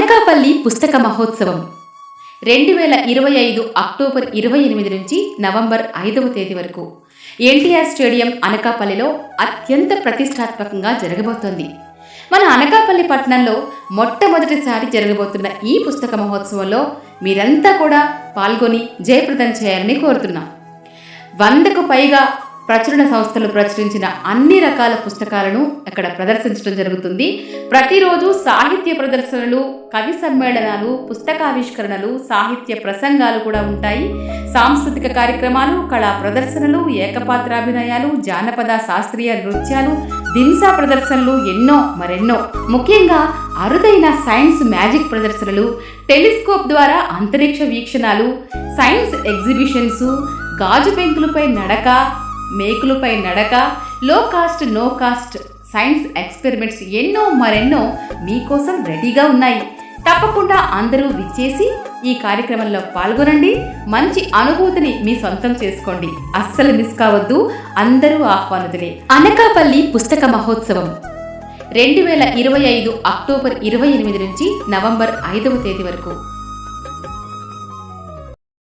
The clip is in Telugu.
అనకాపల్లి పుస్తక మహోత్సవం 2025 అక్టోబర్ 28 నుంచి నవంబర్ 5వ తేదీ వరకు ఎన్టీఆర్ స్టేడియం అనకాపల్లిలో అత్యంత ప్రతిష్టాత్మకంగా జరగబోతోంది. మన అనకాపల్లి పట్టణంలో మొట్టమొదటిసారి జరగబోతున్న ఈ పుస్తక మహోత్సవంలో మీరంతా కూడా పాల్గొని జయప్రదం చేయాలని కోరుతున్నాం. 100కు పైగా ప్రచురణ సంస్థలు ప్రచురించిన అన్ని రకాల పుస్తకాలను అక్కడ ప్రదర్శించడం జరుగుతుంది. ప్రతిరోజు సాహిత్య ప్రదర్శనలు, కవి సమ్మేళనాలు, పుస్తకావిష్కరణలు, సాహిత్య ప్రసంగాలు కూడా ఉంటాయి. సాంస్కృతిక కార్యక్రమాలు, కళా ప్రదర్శనలు, ఏకపాత్రాభినయాలు, జానపద శాస్త్రీయ నృత్యాలు, దింసా ప్రదర్శనలు మరెన్నో. ముఖ్యంగా అరుదైన సైన్స్ మ్యాజిక్ ప్రదర్శనలు, టెలిస్కోప్ ద్వారా అంతరిక్ష వీక్షణాలు, సైన్స్ ఎగ్జిబిషన్స్, గాజు పెంకులపై నడక, మేకులపై నడక, low cost no cost science experiments మరెన్నో మీకోసం రెడీగా ఉన్నాయి. తప్పకుండా అందరూ విచ్చేసి ఈ కార్యక్రమంలో పాల్గొనండి. మంచి అనుభూతిని మీ సొంతం చేసుకోండి. అస్సలు మిస్ కావద్దు. అందరూ ఆహ్వానితులే. అనకాపల్లి పుస్తక మహోత్సవం 2025 అక్టోబర్ 28 నుంచి నవంబర్ 5వ తేదీ వరకు